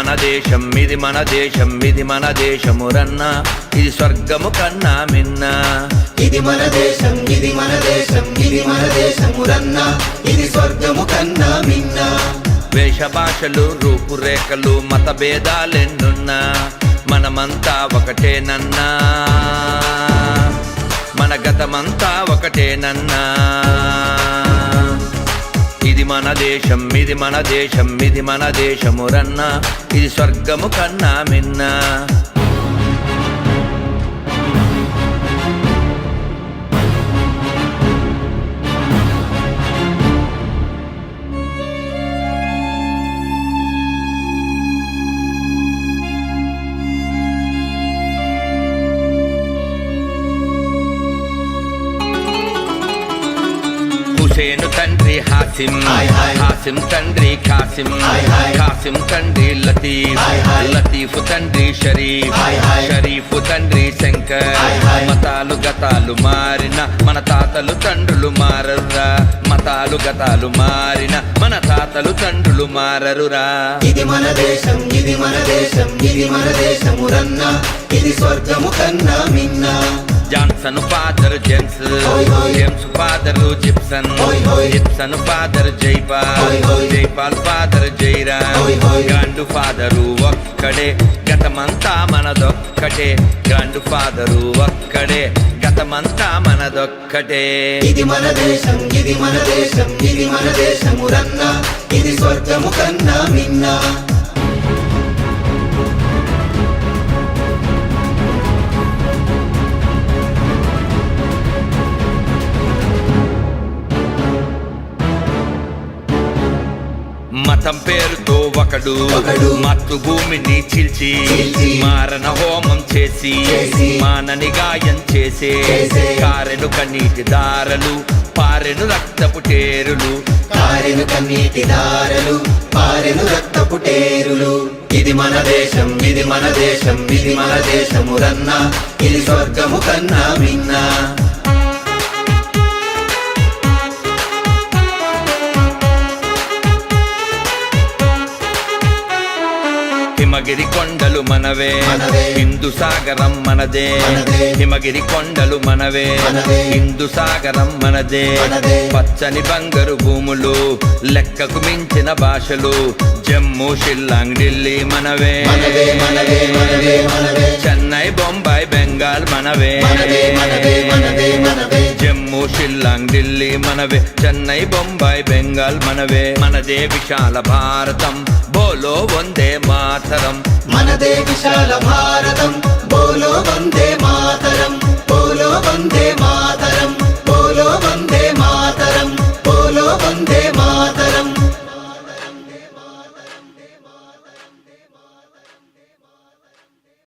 మన దేశం ఇది మన దేశం ఇది మన దేశమురన్న ఇది స్వర్గము కన్నా మిన్న ఇది మన దేశం ఇది మన దేశం ఇది మన దేశమురన్న ఇది స్వర్గము కన్నా మిన్న వేష భాషలు రూపురేఖలు మత భేదాలెన్నున్నా మనమంతా ఒకటేనన్నా మన గతమంతా ఒకటేనన్నా ఇది మన దేశం ఇది మన దేశం ఇది మన దేశమురన్న ఇది స్వర్గము కన్నా మిన్న హుసేను తండ్రి హాసిం హాసిం తండ్రి ఖాసిం ఖాసిం తండ్రి లతీఫ్ లతీఫ్ తండ్రి షరీఫ్ షరీఫ్ తండ్రి శంకర్ మతాలు గతాలు మారిన మన తాతలు తండ్రులు మారరురా మతాలు గతాలు మారిన మన తాతలు తండ్రులు మారరురా ఇది మన దేశం ఇది మన దేశం ఇది మన దేశమురన్న ఇది స్వర్గము కన్నా మిన్న Johnson father James James father Gibson Gibson father Jaipal Jaipal father Jairam grand father ఒక్కడే గతమంతా మనదొక్కటే గ్రాండ్ ఫాదరు ఒక్కడే గతమంతా మనదొక్కటే ఇది మన దేశం ఇది మన దేశం ఇది మన దేశమురన్న ఇది స్వర్గము కన్నా మిన్న మతం పేరుతో ఒకడు మాతృభూమిని చీల్చి మారణ హోమం చేసి మానని గాయం చేసే కారెను కన్నీటి దారలు పారెను రక్తపు టేరులు కారెను కన్నీటి దారలు పారెను రక్తపు టేరులు ఇది మన దేశం ఇది మన దేశం ఇది మన దేశమురన్న ఇది స్వర్గము కన్నా మిన్న హిమగిరి కొండలు మనవే హిందూ సాగరం మనదే హిమగిరి కొండలు మనవే హిందూ సాగరం మనదే పచ్చని బంగారు భూములు లెక్కకు మించిన భాషలు జమ్మూ షిల్లాంగ్ ఢిల్లీ మనవే చెన్నై బొంబాయి బెంగాల్ మనవే జమ్మూ షిల్లాంగ్ ఢిల్లీ మనవే చెన్నై బొంబాయి బెంగాల్ మనవే మనదే విశాల భారతం బోలో వందే మాతరం మనదే విశాల భారతం బోలో వందే మాతరం బోలో వందే మాతరం బోలో వందే మాతరం బోలో వందే మాతరం